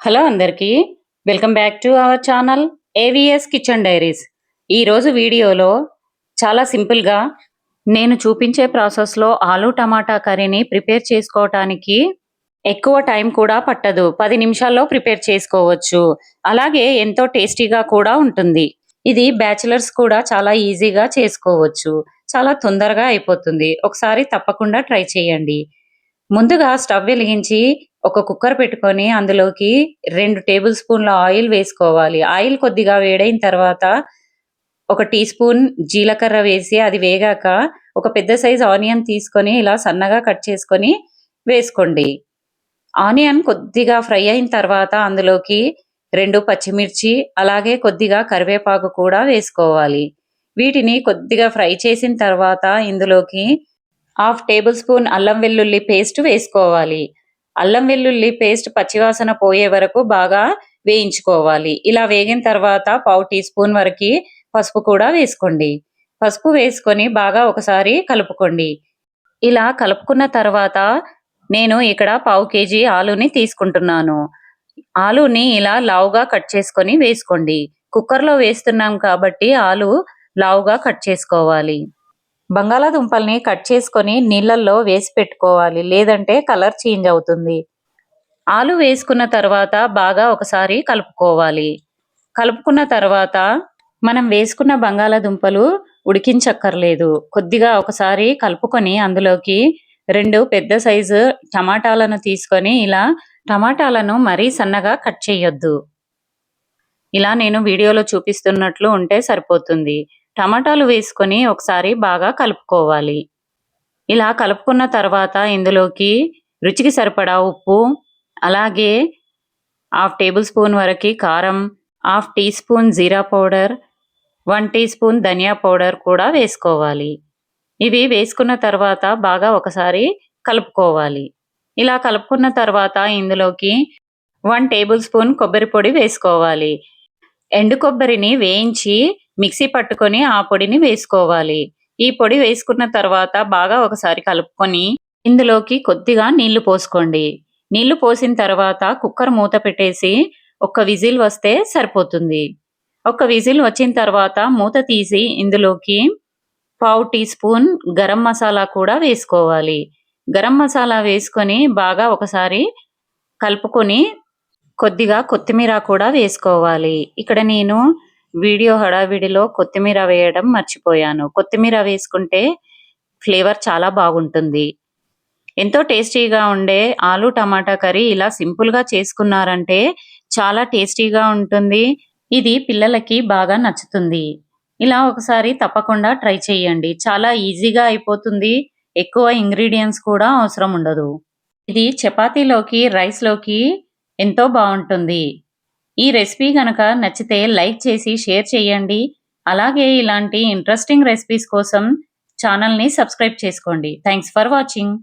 Hello అందరికీ welcome back to our channel AVS kitchen diaries. ఈరోజు వీడియోలో చాలా సింపుల్గా నేను చూపించే ప్రాసెస్లో ఆలు టమాటా కర్రీని ప్రిపేర్ చేసుకోవటానికి ఎక్కువ టైం కూడా పట్టదు. 10 నిమిషాల్లో ప్రిపేర్ చేసుకోవచ్చు. అలాగే ఎంతో టేస్టీగా కూడా ఉంటుంది. ఇది బ్యాచిలర్స్ కూడా చాలా ఈజీగా చేసుకోవచ్చు. చాలా తొందరగా అయిపోతుంది. ఒకసారి తప్పకుండా ట్రై చేయండి. ముందుగా స్టవ్ వెలిగించి ఒక కుక్కర్ పెట్టుకొని అందులోకి 2 టేబుల్ స్పూన్ల ఆయిల్ వేసుకోవాలి. ఆయిల్ కొద్దిగా వేడైన తర్వాత ఒక టీ స్పూన్ జీలకర్ర వేసి అది వేగాక ఒక పెద్ద సైజ్ ఆనియన్ తీసుకొని ఇలా సన్నగా కట్ చేసుకొని వేసుకోండి. ఆనియన్ కొద్దిగా ఫ్రై అయిన తర్వాత అందులోకి 2 పచ్చిమిర్చి అలాగే కొద్దిగా కరివేపాకు కూడా వేసుకోవాలి. వీటిని కొద్దిగా ఫ్రై చేసిన తర్వాత ఇందులోకి 1/2 టేబుల్ స్పూన్ అల్లం వెల్లుల్లి పేస్ట్ వేసుకోవాలి. అల్లం వెల్లుల్లి పేస్ట్ పచ్చివాసన పోయే వరకు బాగా వేయించుకోవాలి. ఇలా వేగిన తర్వాత 1/2 టీ స్పూన్ వరకు పసుపు కూడా వేసుకోండి. పసుపు వేసుకొని బాగా ఒకసారి కలుపుకోండి. ఇలా కలుపుకున్న తర్వాత నేను ఇక్కడ 1/2 కేజీ ఆలుని తీసుకుంటున్నాను. ఆలుని ఇలా లావుగా కట్ చేసుకొని వేసుకోండి. కుక్కర్లో వేస్తున్నాం కాబట్టి ఆలు లావుగా కట్ చేసుకోవాలి. బంగాళాదుంపల్ని కట్ చేసుకొని నీళ్ళల్లో వేసి పెట్టుకోవాలి, లేదంటే కలర్ చేంజ్ అవుతుంది. ఆలు వేసుకున్న తర్వాత బాగా ఒకసారి కలుపుకోవాలి. కలుపుకున్న తర్వాత మనం వేసుకున్న బంగాళాదుంపలు ఉడికించక్కర్లేదు. కొద్దిగా ఒకసారి కలుపుకొని అందులోకి 2 పెద్ద సైజు టమాటాలను తీసుకొని ఇలా టమాటాలను మరీ సన్నగా కట్ చేయొద్దు. ఇలా నేను వీడియోలో చూపిస్తున్నట్లు ఉంటే సరిపోతుంది. టమాటాలు వేసుకొని ఒకసారి బాగా కలుపుకోవాలి. ఇలా కలుపుకున్న తర్వాత ఇందులోకి రుచికి సరిపడా ఉప్పు, అలాగే 1/2 టేబుల్ స్పూన్ వరకు కారం, 1/2 టీ స్పూన్ జీరా పౌడర్, 1 టీ స్పూన్ ధనియా పౌడర్ కూడా వేసుకోవాలి. ఇవి వేసుకున్న తర్వాత బాగా ఒకసారి కలుపుకోవాలి. ఇలా కలుపుకున్న తర్వాత ఇందులోకి 1 టేబుల్ స్పూన్ కొబ్బరి పొడి వేసుకోవాలి. ఎండు కొబ్బరిని వేయించి మిక్సీ పట్టుకొని ఆ పొడిని వేసుకోవాలి. ఈ పొడి వేసుకున్న తర్వాత బాగా ఒకసారి కలుపుకొని ఇందులోకి కొద్దిగా నీళ్లు పోసుకోండి. నీళ్లు పోసిన తర్వాత కుక్కర్ మూత పెట్టేసి ఒక్క విజిల్ వస్తే సరిపోతుంది. ఒక్క విజిల్ వచ్చిన తర్వాత మూత తీసి ఇందులోకి 1/2 టీ స్పూన్ గరం మసాలా కూడా వేసుకోవాలి. గరం మసాలా వేసుకొని బాగా ఒకసారి కలుపుకొని కొద్దిగా కొత్తిమీర కూడా వేసుకోవాలి. ఇక్కడ నేను వీడియో హడావిడిలో కొత్తిమీర వేయడం మర్చిపోయాను. కొత్తిమీర వేసుకుంటే ఫ్లేవర్ చాలా బాగుంటుంది. ఎంతో టేస్టీగా ఉండే ఆలు టమాటా కర్రీ ఇలా సింపుల్గా చేసుకున్నారంటే చాలా టేస్టీగా ఉంటుంది. ఇది పిల్లలకి బాగా నచ్చుతుంది. ఇలా ఒకసారి తప్పకుండా ట్రై చేయండి. చాలా ఈజీగా అయిపోతుంది. ఎక్కువ ఇంగ్రీడియంట్స్ కూడా అవసరం ఉండదు. ఇది చపాతీలోకి, రైస్లోకి ఎంతో బాగుంటుంది. ఈ రెసిపీ గనక నచ్చితే లైక్ చేసి షేర్ చేయండి. అలాగే ఇలాంటి ఇంట్రెస్టింగ్ రెసిపీస్ కోసం ఛానల్ని సబ్స్క్రైబ్ చేసుకోండి. Thanks for watching.